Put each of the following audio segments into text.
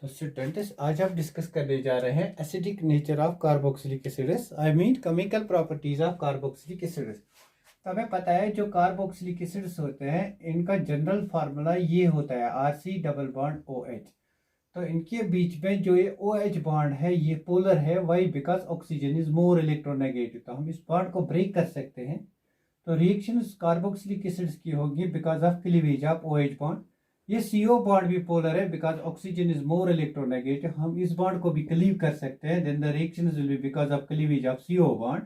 तो स्टूडेंट्स आज हम डिस्कस करने जा रहे हैं acidic nature of carboxylic acids I mean chemical properties of carboxylic acids. तो हमें पता है जो कार्बोक्सिलिक एसिड्स होते हैं इनका जनरल फार्मूला ये होता है RC डबल बॉन्ड OH। तो इनके बीच में जो ये OH बॉन्ड है ये पोलर है, why because oxygen is more electronegative. तो हम इस बॉन्ड को ब्रेक कर सकते हैं। तो रिएक्शन कार्बोक्सिलिक एसिड्स की होगी because of cleavage of OH bond. ये CO बॉन्ड भी पोलर है because oxygen is more electronegative. हम इस बॉन्ड को भी क्लीव कर सकते हैं, then the reaction will be because of cleavage of CO bond.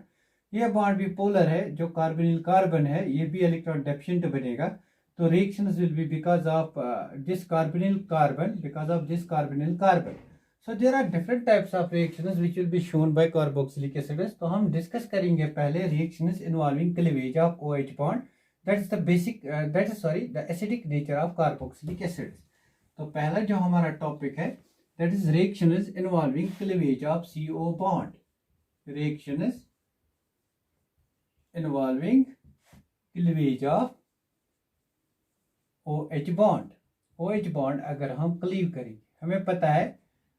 ये बॉन्ड भी पोलर है, जो कार्बोनिल कार्बन है ये भी इलेक्ट्रॉन डेफिशिएंट बनेगा। तो reaction will be because of this carbonyl carbon, because of this carbonyl carbon. So there are different types of reactions which will be shown by carboxylic acids. तो हम discuss करेंगे पहले reactions involving cleavage of OH bond. That is the basic, the acidic nature of carboxylic acids. तो पहला जो हमारा topic है that is reactions involving cleavage of CO bond. Reactions involving cleavage of OH bond. OH bond अगर हम cleave करेंगे, हमें पता है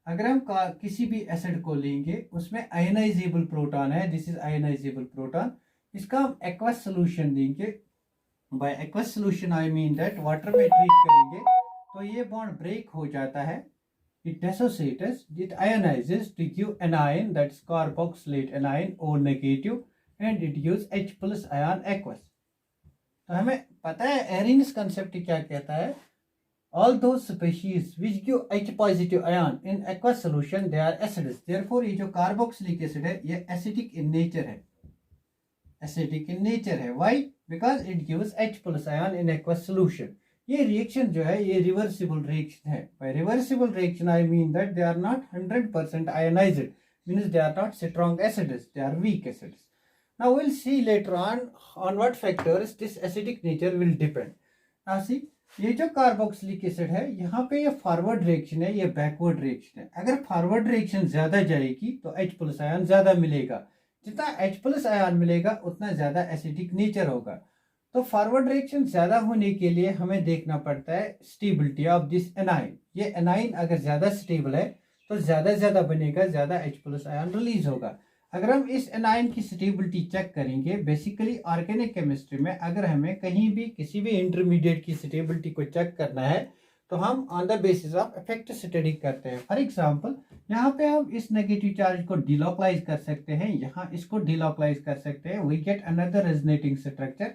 अगर हम किसी भी एसिड को लेंगे उसमें आयनाइजेबल प्रोटॉन है, दिस इज आयनाइजेबल प्रोटॉन। इसका हम एक्वस सोल्यूशन देंगे। By aqueous solution I mean that water में ट्रीट करेंगे तो ये बॉन्ड ब्रेक हो जाता है, it dissociates, it ionises to give anion that is carboxylate anion O negative and it gives H+ ion aqueous. तो हमें पता है एरिनस कंसेप्ट क्या कहता है, all those species which give H positive ion in aqueous solution they are acids. Therefore ये जो carboxylic acid है ये एसिडिक इन नेचर है, एसिडिक इन नेचर है। why? because it gives H+ ion in aqueous solution. ये reaction जो है ये रिवर्सिबल रिएक्शन है। by reversible reaction I mean that they are not 100% ionized, means they are not strong acids, they are weak acids. Now we'll see later on what factors this acidic nature will depend. Now see, ये जो carboxylic acid है यहाँ पे ये forward reaction है, ये backward reaction है। अगर फॉरवर्ड रिएक्शन ज्यादा जाएगी तो H+ आयन ज्यादा मिलेगा, जितना H+ आयन मिलेगा उतना ज्यादा एसिडिक नेचर होगा। तो फॉरवर्ड रिएक्शन ज्यादा होने के लिए हमें देखना पड़ता है स्टेबिलिटी ऑफ दिस एनाइन। ये एनाइन अगर ज्यादा स्टेबल है तो ज्यादा बनेगा, ज्यादा H+ आयन रिलीज होगा। अगर हम इस एनाइन की स्टेबिलिटी चेक करेंगे, बेसिकली ऑर्गेनिक केमिस्ट्री में अगर हमें कहीं भी किसी भी इंटरमीडिएट की स्टेबिलिटी को चेक करना है तो हम on the basis of effect study करते हैं। फॉर एग्जांपल यहाँ पे हम इस नेगेटिव चार्ज को डिलोकलाइज कर सकते हैं, यहाँ इसको डिलोकलाइज कर सकते हैं, we get another resonating structure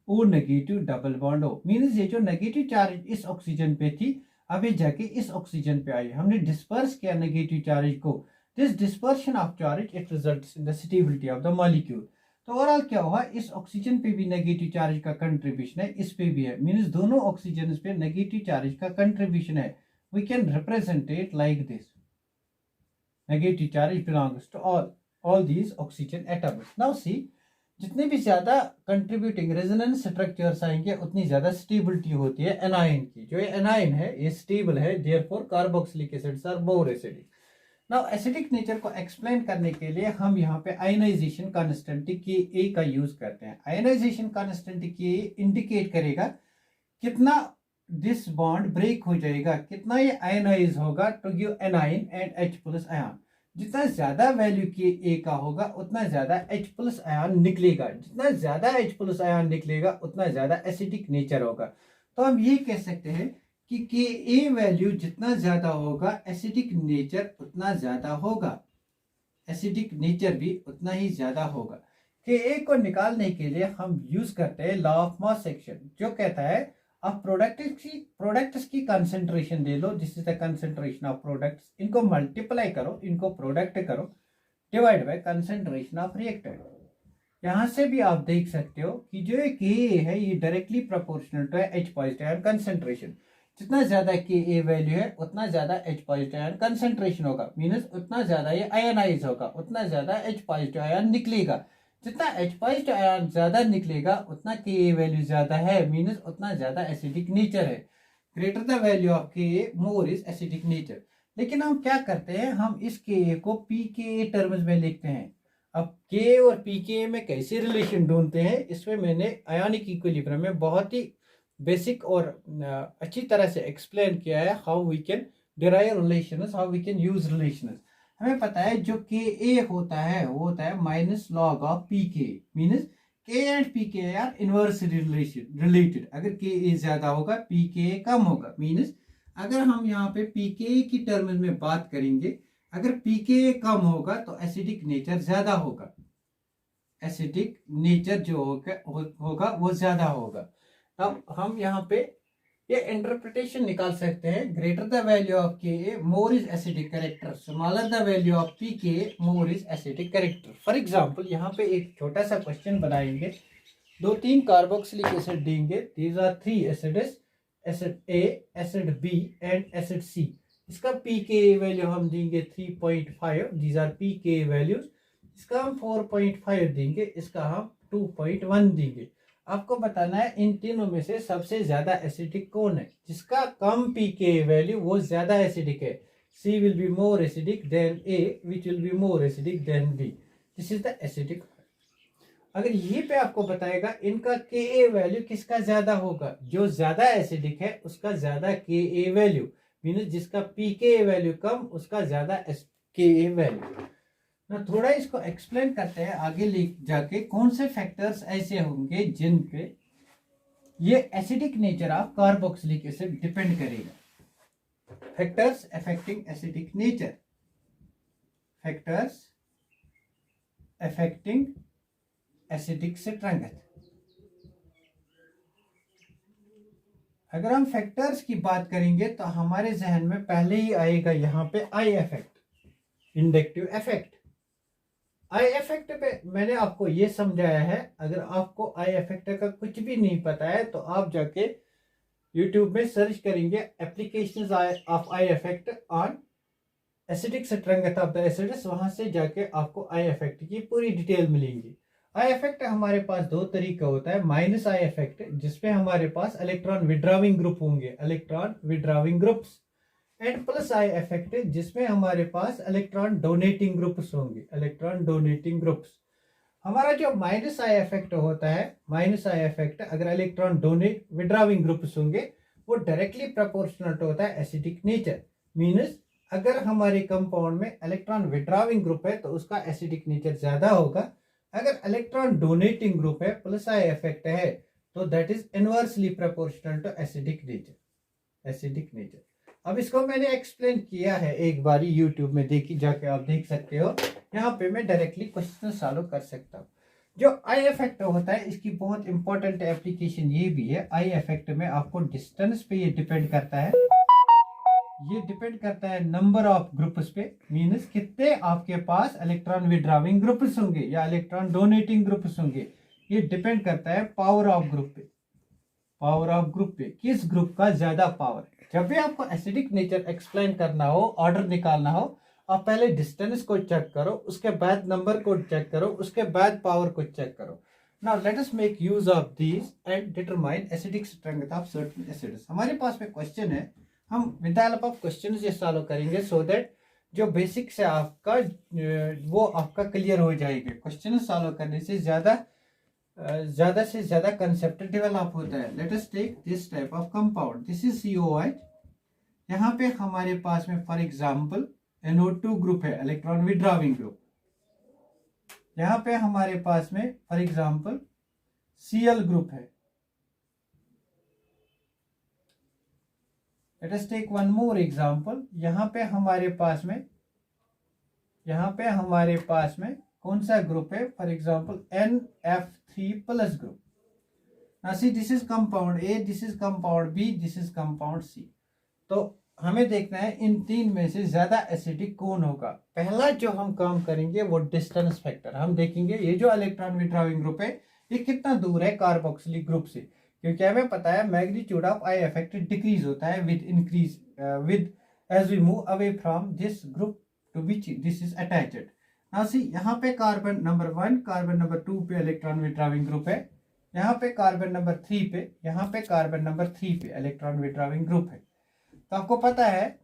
O negative double bond O। Means ये जो नेगेटिव चार्ज इस ऑक्सीजन पे थी अभी जाके इस ऑक्सीजन पे आई, हमने डिस्पर्स किया नेगेटिव चार्ज को। This dispersion of charge it results in the stability of the molecule. तो ओवरऑल क्या हुआ, इस ऑक्सीजन पे भी नेगेटिव चार्ज का कंट्रीब्यूशन है, इस पे भी है, मींस दोनों ऑक्सीजन पे नेगेटिव चार्ज का कंट्रीब्यूशन है। We can represent it like this, negative charge belongs to all these oxygen atoms. Now see, जितने भी ज्यादा कंट्रीब्यूटिंग रेजोनेंस स्ट्रक्चर्स आएंगे उतनी ज्यादा स्टेबिलिटी होती है एनाइन की। जो ये एनाइन है ये स्टेबल है, therefore carboxylic acids are more acidic. Now acidic nature को एक्सप्लेन करने के लिए हम यहाँ पे आयनाइजेशन कांस्टेंट Ka का यूज करते हैं। आयनाइजेशन कांस्टेंट Ka इंडिकेट करेगा कितना दिस बॉन्ड ब्रेक हो जाएगा, कितना ये आयनाइज होगा to give anion and H+ ion. जितना ज्यादा वैल्यू Ka का होगा उतना ज्यादा H+ आयन निकलेगा, जितना ज्यादा H+ आयन निकलेगा उतना ज्यादा एसिडिक नेचर होगा। तो हम ये कह सकते हैं कि Ka वैल्यू जितना ज्यादा होगा एसिडिक नेचर उतना ज्यादा होगा, एसिडिक नेचर भी उतना ही ज्यादा होगा। Ka को निकालने के लिए हम यूज करते हैं लॉ ऑफ मॉस सेक्शन, जो कहता है आप प्रोडक्ट्स की कंसेंट्रेशन ले लो, this is the concentration of products, इनको मल्टीप्लाई करो, इनको प्रोडक्ट करो, divide by concentration of reactant. यहां से भी आप देख सकते हो कि जो Ka है ये directly proportional to H+ ion concentration. जितना ज्यादा Ka वैल्यू है उतना ज्यादा H+ आयन कंसेंट्रेशन होगा, मींस उतना ज्यादा ये आयनाइज होगा, उतना ज्यादा H+ आयन निकलेगा। जितना H+ आयन ज्यादा निकलेगा उतना Ka वैल्यू ज्यादा है, मींस उतना ज्यादा एसिडिक नेचर है। Greater the value of Ka more is acidic nature. लेकिन हम क्या करते हैं, हम इस Ka को pKa टर्म्स में लिखते हैं। अब Ka और pKa में कैसे रिलेशन ढूंढते हैं, इसमें मैंने आयोनिक इक्विलिब्रियम में बहुत ही बेसिक और अच्छी तरह से एक्सप्लेन किया है how we can derive relations, how we can use relations. हमें पता है जो Ka होता है वो होता है minus log of Pk, means K and Pk are inversely related. अगर Ka ज्यादा होगा Pk कम होगा, मीन्स अगर हम यहाँ पे Pk की टर्म्स में बात करेंगे, अगर Pk कम होगा तो एसिडिक नेचर ज्यादा होगा, एसिडिक नेचर जो होगा वो ज्यादा होगा. अब हम यहाँ पे ये इंटरप्रिटेशन निकाल सकते हैं, greater the value of Ka more is acidic character, smaller the value of Pk more is acidic character. For example यहाँ पे एक छोटा सा क्वेश्चन बनाएंगे, 2-3 कार्बोक्सिलिक एसिड देंगे, these are 3 acids, acid A, acid B and acid C. इसका Pka value हम देंगे 3.5, दीज आर Pka वैल्यूज. इसका हम 4.5 देंगे, इसका हम 2.1 देंगे. आपको बताना है इन तीनों में से सबसे ज्यादा एसिडिक कौन है. जिसका कम Pka वैल्यू वो ज्यादा एसिडिक है. C will be more acidic than A, which will be more acidic than B. This is the acidic. अगर ये पे आपको बताएगा इनका Ka वैल्यू किसका ज्यादा होगा, जो ज्यादा एसिडिक है उसका ज्यादा Ka वैल्यू, मीन्स जिसका Pka वैल्यू कम उसका ज्यादा Ka वैल्यू. ना थोड़ा इसको एक्सप्लेन करते हैं आगे ले जाके, कौन से फैक्टर्स ऐसे होंगे जिन पे ये acidic nature of carboxylic acid depend करेगा. Factors affecting acidic nature, factors affecting acidic strength. अगर हम फैक्टर्स की बात करेंगे तो हमारे जहन में पहले ही आएगा यहाँ पे I effect, inductive effect. I effect पे मैंने आपको ये समझाया है. अगर आपको आई इफेक्ट का कुछ भी नहीं पता है तो आप जाके यूट्यूब में सर्च करेंगे applications of I effect on acidic strength of the acids, वहां से जाके आपको आई इफेक्ट की पूरी डिटेल मिलेंगी. आई इफेक्ट हमारे पास दो तरीका होता है, माइनस आई इफेक्ट जिसपे हमारे पास इलेक्ट्रॉन विड्रॉविंग ग्रुप होंगे, electron withdrawing groups, and plus I effect जिसमें हमारे पास इलेक्ट्रॉन डोनेटिंग ग्रुप्स होंगे, इलेक्ट्रॉन डोनेटिंग ग्रुप्स. हमारा जो माइनस आई इफेक्ट होता है, माइनस आई इफेक्ट अगर इलेक्ट्रॉन डोनेट विड्रॉविंग ग्रुप्स होंगे वो डायरेक्टली प्रोपोर्शनल होता है एसिडिक नेचर. मीन्स अगर हमारे कंपाउंड में इलेक्ट्रॉन विड्रॉविंग ग्रुप है तो उसका एसिडिक नेचर ज्यादा होगा. अगर इलेक्ट्रॉन डोनेटिंग ग्रुप है, प्लस आई इफेक्ट है, तो that is inversely proportional to acidic nature, acidic nature. अब इसको मैंने एक्सप्लेन किया है एक बारी यूट्यूब में, देखी जाके आप देख सकते हो. यहाँ पे मैं डायरेक्टली क्वेश्चन सॉल्व कर सकता हूँ. जो आई इफेक्ट होता है इसकी बहुत इंपॉर्टेंट एप्लीकेशन ये भी है. आई इफेक्ट में आपको डिस्टेंस पे ये डिपेंड करता है, ये डिपेंड करता है नंबर ऑफ ग्रुप्स पे, मीन्स कितने आपके पास इलेक्ट्रॉन विड्रॉविंग ग्रुप्स होंगे या इलेक्ट्रॉन डोनेटिंग ग्रुप्स होंगे. ये डिपेंड करता है पावर ऑफ ग्रुप पे, पावर ऑफ ग्रुप पे, किस ग्रुप का ज्यादा पावर. जब भी आपको एसिडिक नेचर एक्सप्लेन करना हो, ऑर्डर निकालना हो, आप पहले डिस्टेंस को चेक करो, उसके बाद नंबर को चेक करो, उसके बाद पावर को चेक करो. Now let us make use of these and determine acidic strength of certain acids. हमारे पास में क्वेश्चन है, हम with the help of questions ये सॉल्व करेंगे सो दैट जो बेसिक्स है आपका वो आपका क्लियर हो जाएगा. क्वेश्चन सॉल्व करने से ज्यादा से ज्यादा कंसेप्ट डेवलप होता है. Let us take this type of compound, this is COH. यहाँ पे हमारे पास में फॉर एग्जांपल NO2 ग्रुप है, इलेक्ट्रॉन विड्रॉविंग ग्रुप. यहाँ पे हमारे पास में फॉर एग्जांपल Cl ग्रुप है. Let us take one more example. यहाँ पे हमारे पास में कौन सा ग्रुप है, for example NF3 plus group. Now see this is compound A, this is compound B, this is compound C. तो हमें देखना है इन तीन में से ज्यादा एसिडिक कौन होगा. पहला जो हम काम करेंगे वो डिस्टेंस फैक्टर. हम देखेंगे ये जो इलेक्ट्रॉन विड्रॉविंग ग्रुप है ये कितना दूर है कार्बोक्सिलिक ग्रुप से, क्योंकि हमें पता है magnitude of I effect decrease होता है with as we move away from this group to which this is attached. Now see यहाँ पे कार्बन नंबर 1, कार्बन नंबर 2 पे इलेक्ट्रॉन विड्रॉविंग ग्रुप है, यहाँ पे कार्बन नंबर 3 पे, यहाँ पे कार्बन नंबर 3 पे इलेक्ट्रॉन विड्रॉविंग ग्रुप है. तो आपको पता है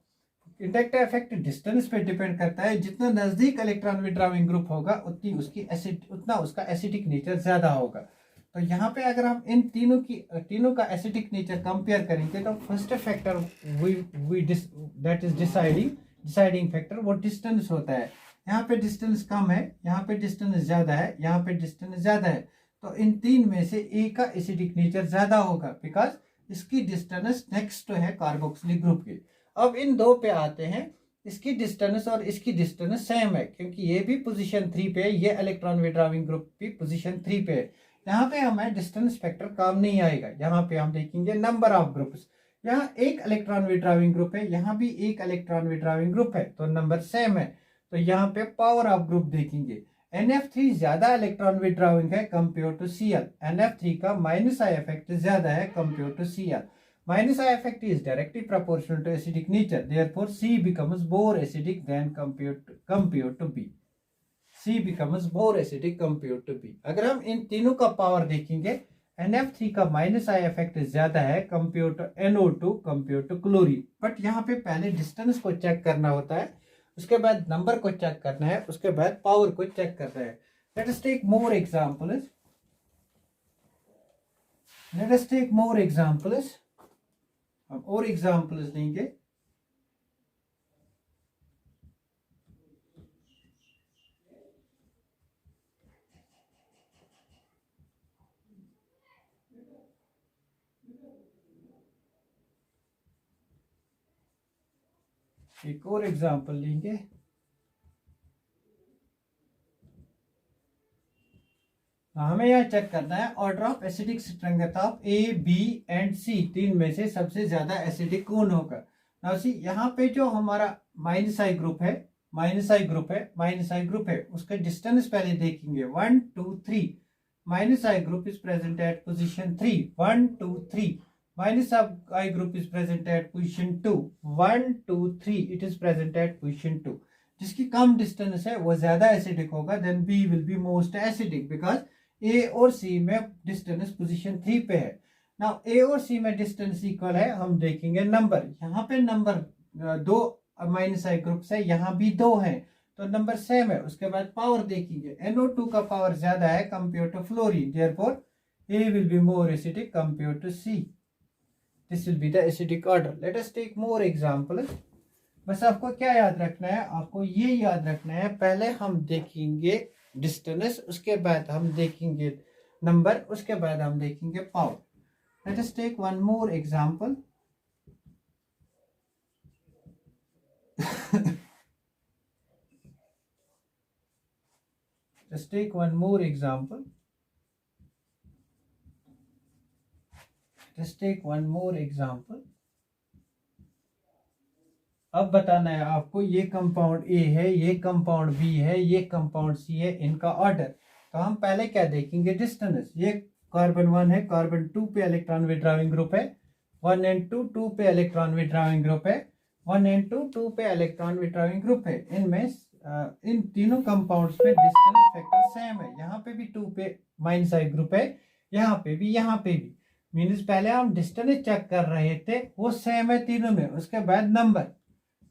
इंडक्टिव इफेक्ट डिस्टेंस पे डिपेंड करता है. जितना नजदीक इलेक्ट्रॉन विड्रॉविंग ग्रुप होगा उतना उसका एसिडिक नेचर ज्यादा होगा. तो यहाँ पे अगर हम इन तीनों का एसिडिक नेचर कंपेयर करेंगे तो first factor we that is deciding factor वो डिस्टेंस होता है। यहाँ पे डिस्टेंस कम है, यहाँ पे डिस्टेंस ज्यादा है, यहाँ पे डिस्टेंस ज्यादा है, तो इन तीन में से ए का एसिडिक नेचर ज्यादा होगा बिकॉज इसकी डिस्टेंस नेक्स्ट है कार्बोक्सिलिक ग्रुप के। अब इन दो पे आते हैं, इसकी डिस्टेंस और इसकी डिस्टेंस सेम है क्योंकि ये भी पोजीशन 3 पे है, ये इलेक्ट्रॉन विड्रॉविंग ग्रुप भी पोजीशन 3 पे है। यहाँ पे हमें डिस्टेंस फैक्टर काम नहीं आएगा, यहाँ पे हम देखेंगे नंबर ऑफ ग्रुप्स। यहाँ एक इलेक्ट्रॉन विड्रॉविंग ग्रुप है, यहाँ भी एक इलेक्ट्रॉन विड्रॉविंग ग्रुप है, तो नंबर सेम है। तो यहाँ पे पावर ऑफ ग्रुप देखेंगे, NF3 ज्यादा इलेक्ट्रॉन विड्रॉविंग है कंपेयर टू Cl। NF3 का माइनस आई इफेक्ट ज्यादा है compare to Cl। Minus I effect is directly proportional to acidic nature. Therefore, C becomes more acidic than compared to B. C becomes more acidic compared to B. अगर हम इन तीनों का power देखेंगे, NF3 का minus I effect ज्यादा है compare to NO2 compare to chlorine. But यहाँ पे पहले डिस्टेंस को चेक करना होता है, उसके बाद नंबर को चेक करना है, उसके बाद पावर को चेक करना है। Let us take more examples. Let us take more examples. हम और एग्जाम्पल्स लेंगे। एक और एग्जाम्पल लेंगे। हमें यह चेक करना है order of acidic strength of A, B and C, तीन में से सबसे ज्यादा एसिडिक कौन होगा। नाउ सी, यहाँ पे जो हमारा माइनस आई ग्रुप है, उसका डिस्टेंस पहले देखेंगे 1 2 3। Minus I group is present at position 3 1 2 3। Minus I group is present at position 2 1 2 3। It is present at position 2। जिसकी कम डिस्टेंस है वो ज्यादा एसिडिक होगा, then B will be most acidic because A और C में डिस्टेंस पोजीशन 3 पे है। नाउ A और C में डिस्टेंस इक्वल है, हम देखेंगे नंबर। यहाँ पे नंबर दो माइनस आई ग्रुप है, यहाँ भी दो है, तो नंबर सेम है। उसके बाद पावर देखेंगे, NO2 का पावर ज्यादा है compare to fluorine, therefore A will be more acidic compare to C। This will be the acidic order. Let us take more examples. बस आपको क्या याद रखना है, आपको ये याद रखना है, पहले हम देखेंगे डिस्टेंस, उसके बाद हम देखेंगे नंबर, उसके बाद हम देखेंगे power. Let us take one more example. Just take one more example. Just take one more example. अब बताना है आपको, ये कंपाउंड A है, ये कंपाउंड B है, ये कंपाउंड C है, इनका ऑर्डर। तो हम पहले क्या देखेंगे, डिस्टेंस। ये कार्बन 1 है, कार्बन 2 पे इलेक्ट्रॉन विड्रॉविंग ग्रुप है, 1 and 2 2 पे इलेक्ट्रॉन विड्रॉविंग ग्रुप है, 1 and 2 2 पे इलेक्ट्रॉन विड्रॉविंग ग्रुप है। इनमें इन तीनों कंपाउंड्स में डिस्टेंस फैक्टर सेम है। यहाँ पे भी 2 पे माइनस आई ग्रुप है, यहाँ पे भी। मीन्स पहले हम डिस्टेंस चेक कर रहे थे, वो सेम है तीनों में। उसके बाद नंबर,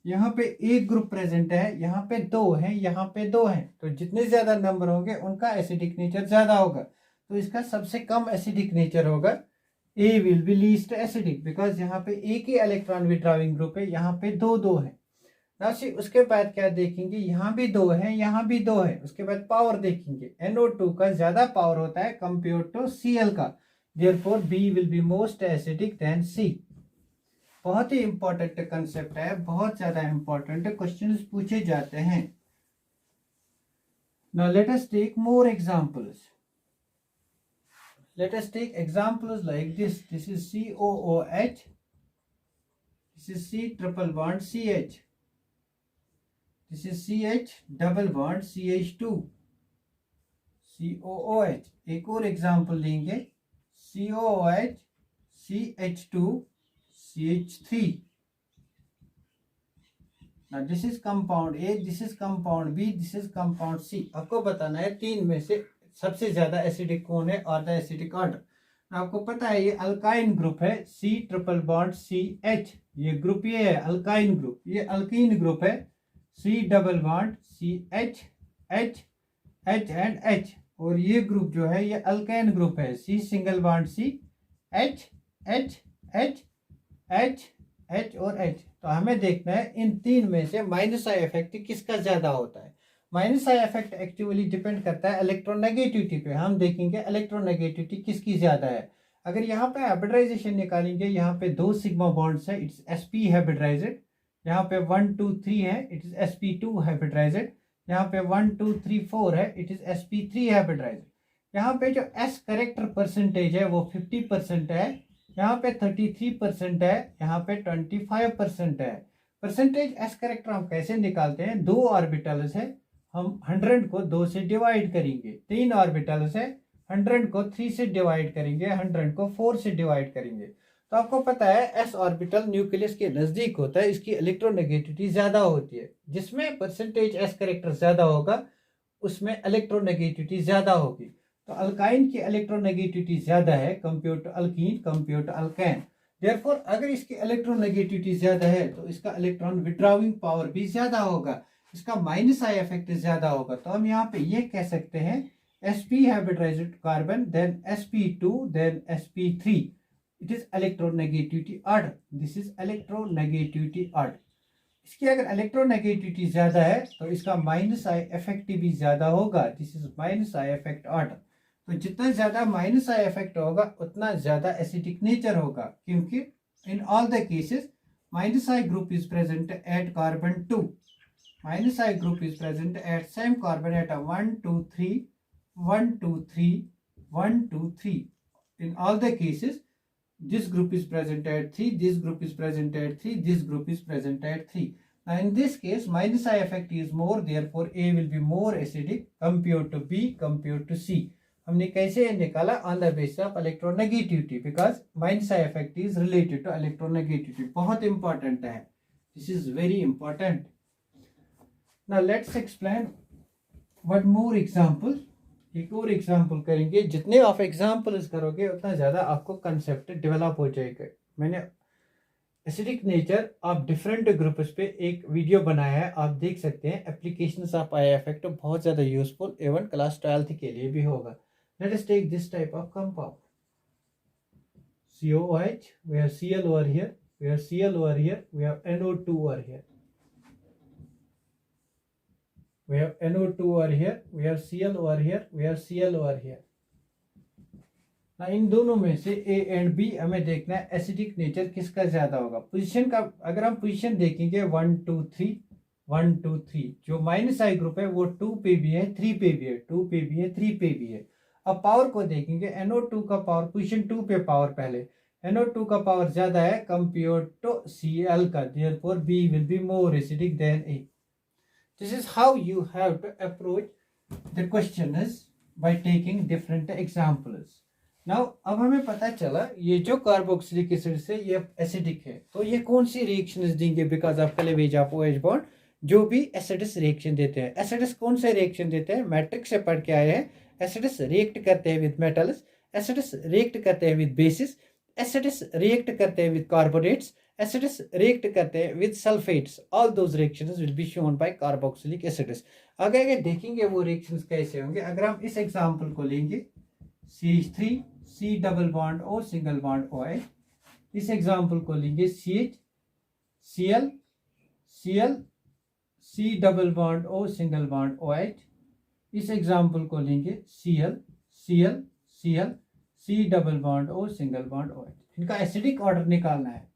यहाँ पे एक ग्रुप प्रेजेंट है, यहाँ पे 2 है, यहाँ पे 2 है, तो जितने ज्यादा नंबर होंगे उनका एसिडिक नेचर ज्यादा होगा। तो इसका सबसे कम एसिडिक नेचर होगा, A will B least acidic because यहाँ पे एक ही इलेक्ट्रॉन विड्रॉविंग ग्रुप है, यहाँ पे 2 है। उसके बाद क्या देखेंगे, यहाँ भी 2 है, यहाँ भी 2 है। उसके बाद पावर देखेंगे, NO2 का ज्यादा पावर होता है कंपेयर टू Cl का, therefore B will be most acidic then C। बहुत ही इंपॉर्टेंट कंसेप्ट है, बहुत ज्यादा इंपॉर्टेंट क्वेश्चंस पूछे जाते हैं। Now let us take more examples. Let us take examples like this. This is COOH. This is C triple bond CH. This is CH double bond CH2. COOH. एक और example लेंगे, COOH CH2 CH3. Now this is compound A, this is compound B, this is compound C. आपको बताना है तीन में से सबसे ज्यादा एसिडिक कौन है और द एसिडिक ऑर्डर। आपको पता है ये अल्काइन ग्रुप है, C ट्रिपल बॉन्ड CH। ये ग्रुप ये है अल्काइन ग्रुप, ये अल्कीन ग्रुप है, C double bond CH H H and H। और ये ग्रुप जो है ये अल्केन ग्रुप है, C single bond C, H H H H H और एच। तो हमें देखना है इन तीन में से माइनस आई इफेक्ट किसका ज्यादा होता है। Minus I effect actually depend करता है इलेक्ट्रोनेगेटिविटी पे। हम देखेंगे इलेक्ट्रोनेगेटिविटी किसकी ज्यादा है। अगर यहाँ पे हाइब्रिडाइजेशन निकालेंगे, यहाँ पे 2 सिग्मा बॉन्ड्स है, इट्स sp हाइब्रिडाइज्ड। यहाँ पे 1 2 3 है, इट इज sp2 हाइब्रिडाइज्ड। यहाँ पे 1 2 3 4 है, इट इज sp3 हाइब्रिडाइज्ड। यहाँ पे जो s करेक्टर परसेंटेज है वो 50% है, यहाँ पे 33% है, यहाँ पे 25% है। परसेंटेज एस करेक्टर हम कैसे निकालते हैं, 2 ऑर्बिटल्स है, हम 100 को 2 से डिवाइड करेंगे। 3 ऑर्बिटल्स है, 100 को 3 से डिवाइड करेंगे, 100 को 4 से डिवाइड करेंगे। तो आपको पता है एस ऑर्बिटल न्यूक्लियस के नजदीक होता है, इसकी इलेक्ट्रोनेगेटिविटी ज्यादा होती है। जिसमें परसेंटेज एस करेक्टर ज्यादा होगा उसमें इलेक्ट्रोनेगेटिविटी ज्यादा होगी। तो अल्काइन की इलेक्ट्रोनेगेटिविटी ज्यादा है compare to alkene, compare to alkane. Therefore अगर इसकी इलेक्ट्रोनेगेटिविटी ज्यादा है तो इसका इलेक्ट्रॉन विड्रॉविंग पावर भी ज्यादा होगा, इसका माइनस आई इफेक्ट ज्यादा होगा। तो हम यहाँ पे ये कह सकते हैं sp hybridized carbon, then sp2, then sp3, it is electronegativity order. This is electronegativity order. इसकी अगर इलेक्ट्रोनेगेटिविटी ज्यादा है तो इसका माइनस आई इफेक्ट भी ज्यादा होगा, this is minus I effect order. तो जितना ज्यादा माइनस आई इफेक्ट होगा उतना ज्यादा एसिडिक नेचर होगा, क्योंकि in all the cases minus I group is present at carbon 2, minus I group is present at same carbon at 1 2 3 1 2 3 1 2 3। in all the cases this group is present at 3, this group is present at 3, this group is present at 3. Now in this case minus I effect is more, therefore A will be more acidic compared to B, compared to C. हमने कैसे निकाला, on the basis of electronegativity, because minus I effect is related to electronegativity. बहुत important है, this is very important. Now let's explain one more example. एक और example करेंगे। जितने आप एग्जाम्पल्स करोगे उतना ज़्यादा आपको कंसेप्ट डेवलप हो जाएगा। मैंने acidic nature of different groups पे एक वीडियो बनाया है, आप देख सकते हैं। एप्लीकेशंस ऑफ आई इफेक्ट बहुत ज़्यादा यूजफुल, इवन क्लास 12th के लिए भी होगा। Let us take this type of compound COOH, we have Cl over here, we have Cl over here, we have NO2 over here, we have NO2 over here, we have Cl over here, we have Cl over here. ना इन दोनों में से A and B हमें देखना है acidic nature किसका ज्यादा होगा। पोजीशन का अगर हम पोजीशन देखेंगे 1 2 3 1 2 3, जो माइनस आई ग्रुप है वो 2 पे भी है, 3 पे भी है, 2 पे भी है, 3 पे भी है। अब पावर को देखेंगे, NO2 का पावर पोजीशन 2 पे पावर पहले, NO2 का पावर ज्यादा है कंपेयर टू Cl का, therefore B will be more acidic than A. This is how you have to approach the question is by taking different examples. Now अब हमें पता चला ये जो कार्बोक्सिलिक एसिड से ये एसिडिक है, तो ये कौन सी रिएक्शंस देंगे because of cleavage of OH bond. जो भी एसिड्स रिएक्शन देते हैं, एसिड्स कौन से रिएक्शन देते हैं, मैट्रिक्स से पढ़ के आए हैं। एसिड्स रिएक्ट करते हैं विद मेटल्स, एसिड्स रिएक्ट करते हैं विद बेसिस, एसिड्स रिएक्ट करते हैं विद कार्बोनेट्स, एसिड्स रिएक्ट करते हैं with sulphates. All those reactions will be shown by carboxylic acids. आगे देखेंगे वो रिएक्शंस कैसे होंगे। अगर हम इस एग्जांपल को लेंगे CH3 C double bond O single bond OH, इस एग्जांपल को लेंगे CH Cl Cl C double bond O single bond OH, इस एग्जांपल को लेंगे Cl Cl Cl C double bond O single bond OH। इनका acidic order निकालना है।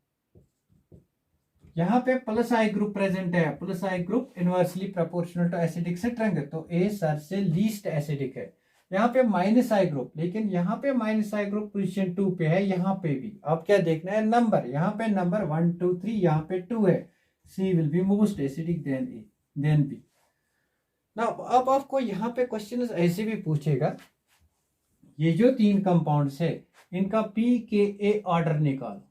यहाँ पे प्लस आई ग्रुप प्रेजेंट है, plus I group inversely proportional to acidic strength, तो A सर से लीस्ट एसिडिक है। यहाँ पे माइनस आई ग्रुप, लेकिन यहाँ पे माइनस आई ग्रुप पोजीशन 2 पे है, यहाँ पे भी आप क्या देखना है नंबर, यहाँ पे नंबर 1 2 3, यहाँ पे 2 है। C will be most acidic then B। Now अब आपको यहाँ पे क्वेश्चन ऐसे भी पूछेगा, ये जो 3 कंपाउंड्स है इनका pKa ऑर्डर निकालो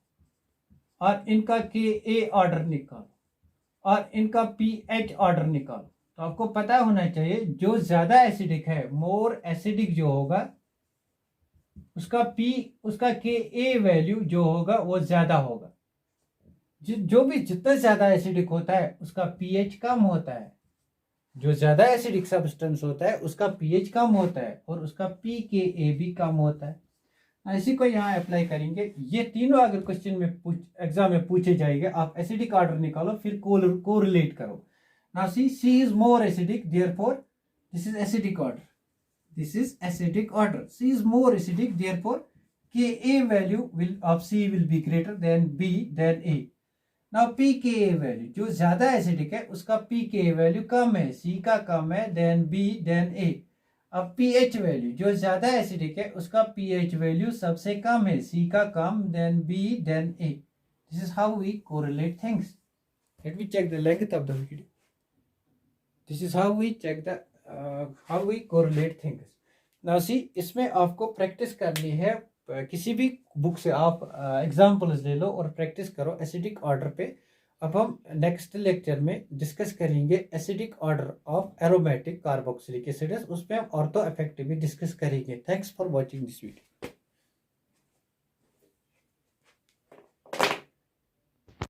और इनका Ka ऑर्डर निकालो और इनका pH ऑर्डर निकालो। तो आपको पता होना चाहिए जो ज्यादा एसिडिक है, मोर एसिडिक जो होगा उसका Ka वैल्यू जो होगा वो ज्यादा होगा। जो भी जितना ज्यादा एसिडिक होता है उसका pH कम होता है। जो ज़्यादा एसिडिक सब्सटेंस होता है उसका pH कम होता है और उसका pKa भी कम होता है। इसी को यहाँ अप्लाई करेंगे। ये तीनों अगर क्वेश्चन में एग्जाम में पूछे जाएंगे, आप एसिडिक ऑर्डर निकालो फिर कोरिलेट करो। Now see C is more acidic, therefore this is acidic order, this is acidic order. C is more acidic, therefore Ka value of C will be greater than B than A. Now pKa value, जो ज्यादा acidic है उसका pKa value कम है, C का कम है, then B then A। अब pH value, जो ज्यादा एसिडिक है उसका pH वैल्यू सबसे कम है, C का कम, then B then A। This is how we correlate things. Let me check the length of the video. This is how we check the how we correlate things. Now see, इसमें आपको practice करनी है। किसी भी book से आप examples ले लो और प्रैक्टिस करो एसिडिक ऑर्डर पे। अब हम नेक्स्ट लेक्चर में डिस्कस करेंगे acidic order of aromatic carboxylic acids, उसमें हम ऑर्थो इफेक्ट भी डिस्कस करेंगे। Thanks for watching this video.